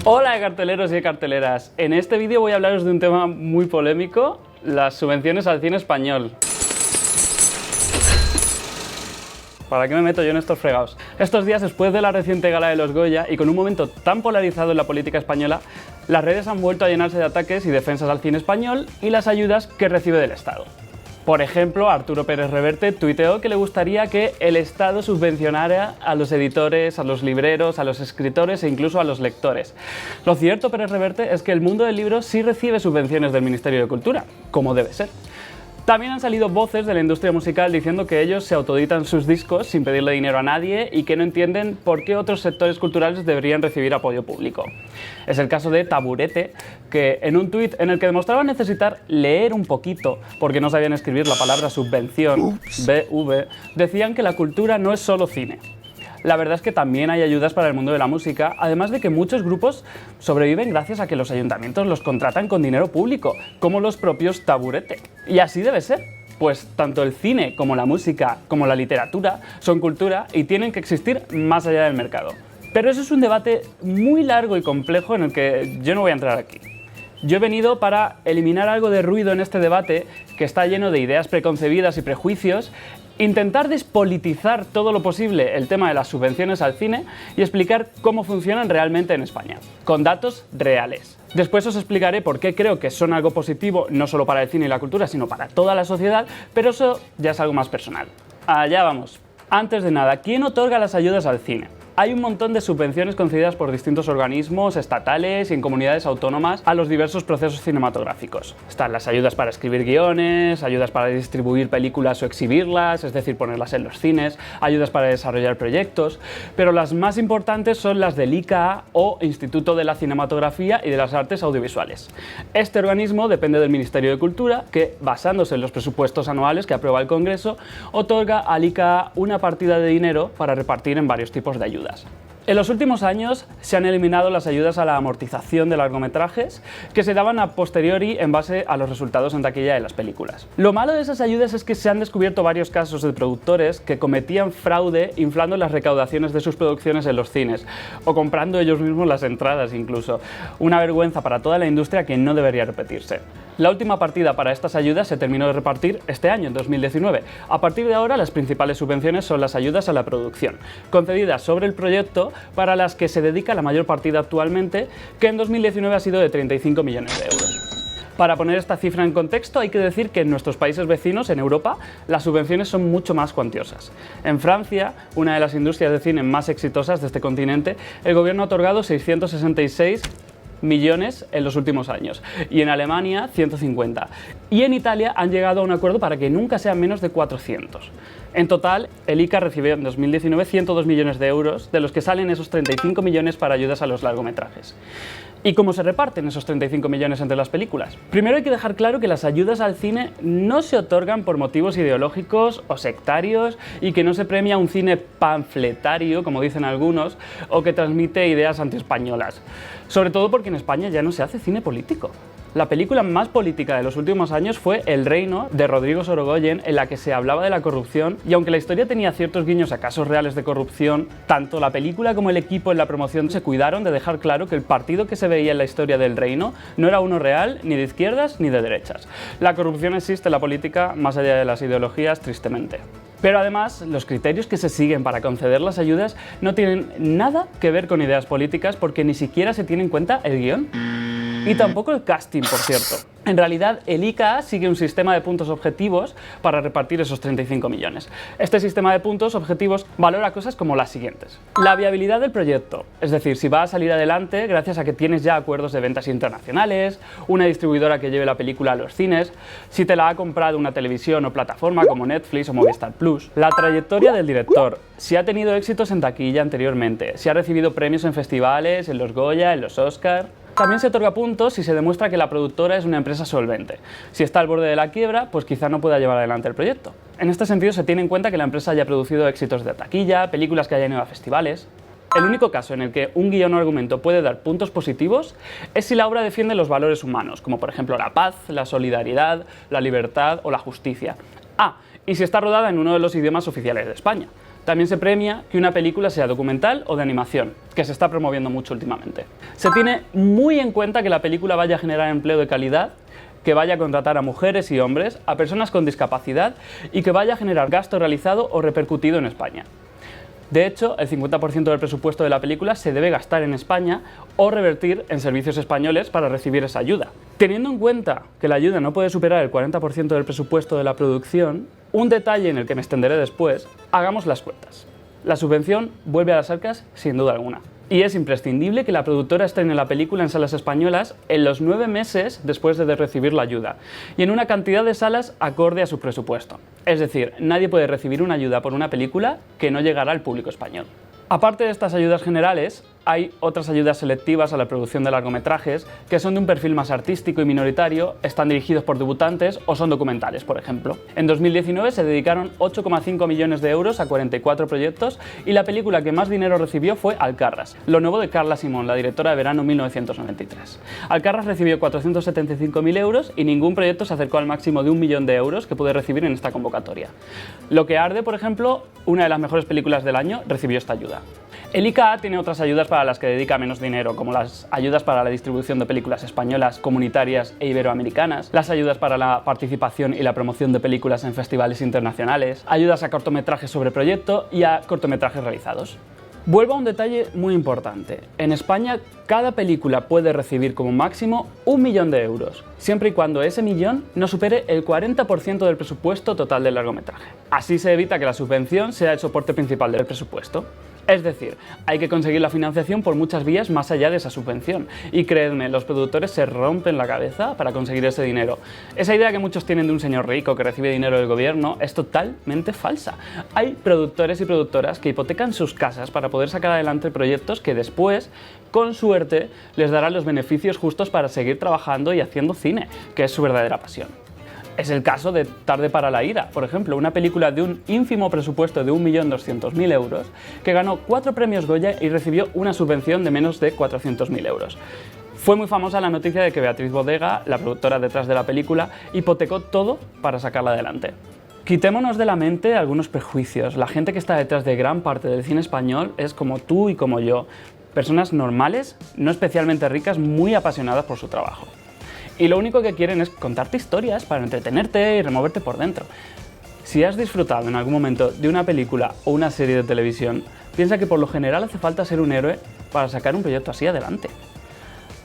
Hola carteleros y carteleras, en este vídeo voy a hablaros de un tema muy polémico, las subvenciones al cine español. ¿Para qué me meto yo en estos fregados? Estos días, después de la reciente gala de los Goya y con un momento tan polarizado en la política española, las redes han vuelto a llenarse de ataques y defensas al cine español y las ayudas que recibe del Estado. Por ejemplo, Arturo Pérez Reverte tuiteó que le gustaría que el Estado subvencionara a los editores, a los libreros, a los escritores e incluso a los lectores. Lo cierto, Pérez Reverte, es que el mundo del libro sí recibe subvenciones del Ministerio de Cultura, como debe ser. También han salido voces de la industria musical diciendo que ellos se autoeditan sus discos sin pedirle dinero a nadie y que no entienden por qué otros sectores culturales deberían recibir apoyo público. Es el caso de Taburete, que en un tuit en el que demostraba necesitar leer un poquito porque no sabían escribir la palabra subvención, BV, decían que la cultura no es solo cine. La verdad es que también hay ayudas para el mundo de la música, además de que muchos grupos sobreviven gracias a que los ayuntamientos los contratan con dinero público, como los propios Taburete. Y así debe ser, pues tanto el cine como la música como la literatura son cultura y tienen que existir más allá del mercado. Pero eso es un debate muy largo y complejo en el que yo no voy a entrar aquí. Yo he venido para eliminar algo de ruido en este debate que está lleno de ideas preconcebidas y prejuicios, intentar despolitizar todo lo posible el tema de las subvenciones al cine y explicar cómo funcionan realmente en España, con datos reales. Después os explicaré por qué creo que son algo positivo no solo para el cine y la cultura, sino para toda la sociedad, pero eso ya es algo más personal. Allá vamos. Antes de nada, ¿quién otorga las ayudas al cine? Hay un montón de subvenciones concedidas por distintos organismos estatales y en comunidades autónomas a los diversos procesos cinematográficos. Están las ayudas para escribir guiones, ayudas para distribuir películas o exhibirlas, es decir, ponerlas en los cines, ayudas para desarrollar proyectos, pero las más importantes son las del ICA o Instituto de la Cinematografía y de las Artes Audiovisuales. Este organismo depende del Ministerio de Cultura, que, basándose en los presupuestos anuales que aprueba el Congreso, otorga al ICA una partida de dinero para repartir en varios tipos de ayudas. En los últimos años se han eliminado las ayudas a la amortización de largometrajes que se daban a posteriori en base a los resultados en taquilla de las películas. Lo malo de esas ayudas es que se han descubierto varios casos de productores que cometían fraude inflando las recaudaciones de sus producciones en los cines o comprando ellos mismos las entradas incluso. Una vergüenza para toda la industria que no debería repetirse. La última partida para estas ayudas se terminó de repartir este año, en 2019. A partir de ahora, las principales subvenciones son las ayudas a la producción, concedidas sobre el proyecto para las que se dedica la mayor partida actualmente, que en 2019 ha sido de 35 millones de euros. Para poner esta cifra en contexto, hay que decir que en nuestros países vecinos, en Europa, las subvenciones son mucho más cuantiosas. En Francia, una de las industrias de cine más exitosas de este continente, el gobierno ha otorgado 666 millones en los últimos años, y en Alemania 150, y en Italia han llegado a un acuerdo para que nunca sean menos de 400. En total, el ICA recibió en 2019 102 millones de euros, de los que salen esos 35 millones para ayudas a los largometrajes. ¿Y cómo se reparten esos 35 millones entre las películas? Primero hay que dejar claro que las ayudas al cine no se otorgan por motivos ideológicos o sectarios y que no se premia un cine panfletario, como dicen algunos, o que transmite ideas antiespañolas. Sobre todo porque en España ya no se hace cine político. La película más política de los últimos años fue El Reino, de Rodrigo Sorogoyen, en la que se hablaba de la corrupción, y aunque la historia tenía ciertos guiños a casos reales de corrupción, tanto la película como el equipo en la promoción se cuidaron de dejar claro que el partido que se veía en la historia del Reino no era uno real, ni de izquierdas ni de derechas. La corrupción existe en la política más allá de las ideologías, tristemente. Pero además, los criterios que se siguen para conceder las ayudas no tienen nada que ver con ideas políticas porque ni siquiera se tiene en cuenta el guión. Y tampoco el casting, por cierto. En realidad, el ICA sigue un sistema de puntos objetivos para repartir esos 35 millones. Este sistema de puntos objetivos valora cosas como las siguientes. La viabilidad del proyecto, es decir, si va a salir adelante gracias a que tienes ya acuerdos de ventas internacionales, una distribuidora que lleve la película a los cines, si te la ha comprado una televisión o plataforma como Netflix o Movistar Plus. La trayectoria del director, si ha tenido éxitos en taquilla anteriormente, si ha recibido premios en festivales, en los Goya, en los Oscar. También se otorga puntos si se demuestra que la productora es una empresa solvente. Si está al borde de la quiebra, pues quizá no pueda llevar adelante el proyecto. En este sentido se tiene en cuenta que la empresa haya producido éxitos de taquilla, películas que hayan ido a festivales. El único caso en el que un guión o argumento puede dar puntos positivos es si la obra defiende los valores humanos, como por ejemplo la paz, la solidaridad, la libertad o la justicia. Y si está rodada en uno de los idiomas oficiales de España. También se premia que una película sea documental o de animación, que se está promoviendo mucho últimamente. Se tiene muy en cuenta que la película vaya a generar empleo de calidad, que vaya a contratar a mujeres y hombres, a personas con discapacidad y que vaya a generar gasto realizado o repercutido en España. De hecho, el 50% del presupuesto de la película se debe gastar en España o revertir en servicios españoles para recibir esa ayuda. Teniendo en cuenta que la ayuda no puede superar el 40% del presupuesto de la producción, un detalle en el que me extenderé después, hagamos las cuentas. La subvención vuelve a las arcas sin duda alguna. Y es imprescindible que la productora estrene la película en salas españolas en los 9 meses después de recibir la ayuda y en una cantidad de salas acorde a su presupuesto. Es decir, nadie puede recibir una ayuda por una película que no llegará al público español. Aparte de estas ayudas generales, hay otras ayudas selectivas a la producción de largometrajes que son de un perfil más artístico y minoritario, están dirigidos por debutantes o son documentales, por ejemplo. En 2019 se dedicaron 8,5 millones de euros a 44 proyectos y la película que más dinero recibió fue Alcarràs, lo nuevo de Carla Simón, la directora de Verano 1993. Alcarràs recibió 475.000 euros y ningún proyecto se acercó al máximo de 1 millón de euros que pude recibir en esta convocatoria. Lo que arde, por ejemplo, una de las mejores películas del año, recibió esta ayuda. El ICA tiene otras ayudas para las que dedica menos dinero, como las ayudas para la distribución de películas españolas, comunitarias e iberoamericanas, las ayudas para la participación y la promoción de películas en festivales internacionales, ayudas a cortometrajes sobre proyecto y a cortometrajes realizados. Vuelvo a un detalle muy importante. En España, cada película puede recibir como máximo 1 millón de euros, siempre y cuando ese millón no supere el 40% del presupuesto total del largometraje. Así se evita que la subvención sea el soporte principal del presupuesto. Es decir, hay que conseguir la financiación por muchas vías más allá de esa subvención. Y creedme, los productores se rompen la cabeza para conseguir ese dinero. Esa idea que muchos tienen de un señor rico que recibe dinero del gobierno es totalmente falsa. Hay productores y productoras que hipotecan sus casas para poder sacar adelante proyectos que después, con suerte, les darán los beneficios justos para seguir trabajando y haciendo cine, que es su verdadera pasión. Es el caso de Tarde para la ira, por ejemplo, una película de un ínfimo presupuesto de 1.200.000 euros que ganó 4 premios Goya y recibió una subvención de menos de 400.000 euros. Fue muy famosa la noticia de que Beatriz Bodega, la productora detrás de la película, hipotecó todo para sacarla adelante. Quitémonos de la mente algunos prejuicios. La gente que está detrás de gran parte del cine español es como tú y como yo, personas normales, no especialmente ricas, muy apasionadas por su trabajo. Y lo único que quieren es contarte historias para entretenerte y removerte por dentro. Si has disfrutado en algún momento de una película o una serie de televisión, piensa que por lo general hace falta ser un héroe para sacar un proyecto así adelante.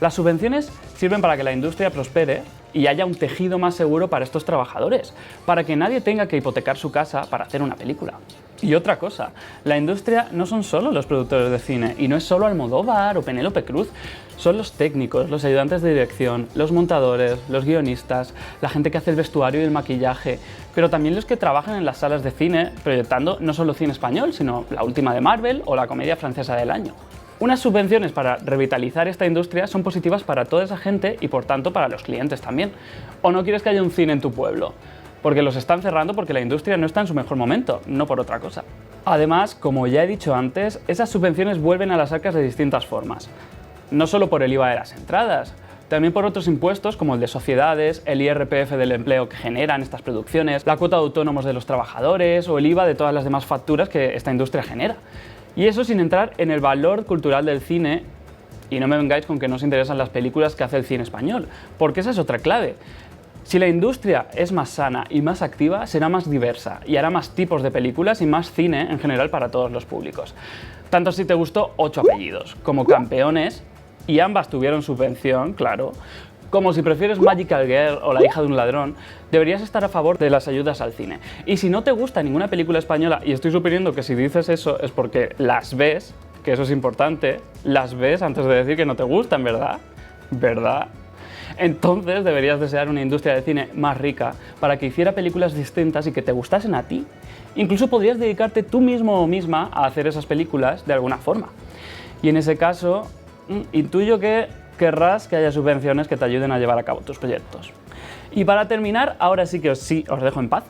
Las subvenciones sirven para que la industria prospere y haya un tejido más seguro para estos trabajadores, para que nadie tenga que hipotecar su casa para hacer una película. Y otra cosa, la industria no son solo los productores de cine, y no es solo Almodóvar o Penélope Cruz, son los técnicos, los ayudantes de dirección, los montadores, los guionistas, la gente que hace el vestuario y el maquillaje, pero también los que trabajan en las salas de cine proyectando no solo cine español, sino la última de Marvel o la comedia francesa del año. Unas subvenciones para revitalizar esta industria son positivas para toda esa gente y por tanto para los clientes también. ¿O no quieres que haya un cine en tu pueblo? Porque los están cerrando porque la industria no está en su mejor momento, no por otra cosa. Además, como ya he dicho antes, esas subvenciones vuelven a las arcas de distintas formas. No solo por el IVA de las entradas, también por otros impuestos como el de sociedades, el IRPF del empleo que generan estas producciones, la cuota de autónomos de los trabajadores o el IVA de todas las demás facturas que esta industria genera. Y eso sin entrar en el valor cultural del cine, y no me vengáis con que no os interesan las películas que hace el cine español, porque esa es otra clave. Si la industria es más sana y más activa, será más diversa y hará más tipos de películas y más cine en general para todos los públicos. Tanto si te gustó 8 apellidos, como Campeones, y ambas tuvieron subvención, claro, como si prefieres Magical Girl o La hija de un ladrón, deberías estar a favor de las ayudas al cine. Y si no te gusta ninguna película española, y estoy suponiendo que si dices eso es porque las ves, que eso es importante, las ves antes de decir que no te gustan, ¿verdad? ¿Verdad? Entonces deberías desear una industria de cine más rica para que hiciera películas distintas y que te gustasen a ti. Incluso podrías dedicarte tú mismo o misma a hacer esas películas de alguna forma. Y en ese caso, intuyo que querrás que haya subvenciones que te ayuden a llevar a cabo tus proyectos. Y para terminar, ahora sí que os dejo en paz.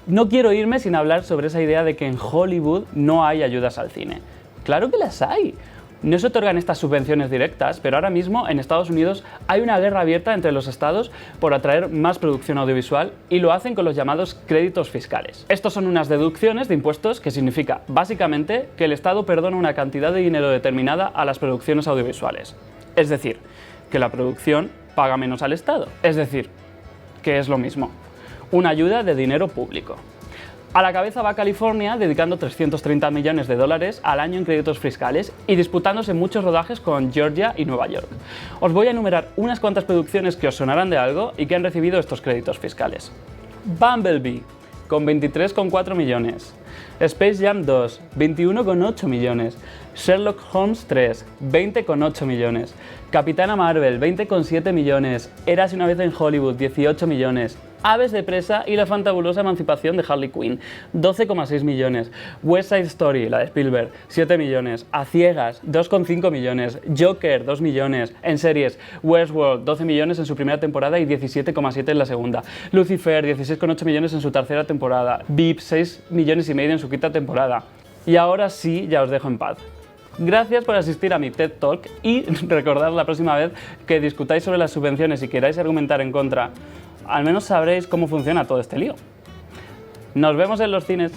No quiero irme sin hablar sobre esa idea de que en Hollywood no hay ayudas al cine. ¡Claro que las hay! No se otorgan estas subvenciones directas, pero ahora mismo en Estados Unidos hay una guerra abierta entre los estados por atraer más producción audiovisual y lo hacen con los llamados créditos fiscales. Estos son unas deducciones de impuestos que significa básicamente que el Estado perdona una cantidad de dinero determinada a las producciones audiovisuales. Es decir, que la producción paga menos al Estado. Es decir, que es lo mismo. Una ayuda de dinero público. A la cabeza va California, dedicando 330 millones de dólares al año en créditos fiscales y disputándose muchos rodajes con Georgia y Nueva York. Os voy a enumerar unas cuantas producciones que os sonarán de algo y que han recibido estos créditos fiscales. Bumblebee, con 23,4 millones. Space Jam 2, 21,8 millones. Sherlock Holmes 3, 20,8 millones. Capitana Marvel, 20,7 millones. Érase una vez en Hollywood, 18 millones. Aves de presa y la fantabulosa emancipación de Harley Quinn, 12,6 millones. West Side Story, la de Spielberg, 7 millones. A ciegas, 2,5 millones. Joker, 2 millones. En series, Westworld, 12 millones en su primera temporada y 17,7 en la segunda. Lucifer, 16,8 millones en su tercera temporada. VIP, 6 millones y medio en su quinta temporada. Y ahora sí, ya os dejo en paz. Gracias por asistir a mi TED Talk y recordad la próxima vez que discutáis sobre las subvenciones y queráis argumentar en contra, al menos sabréis cómo funciona todo este lío. Nos vemos en los cines.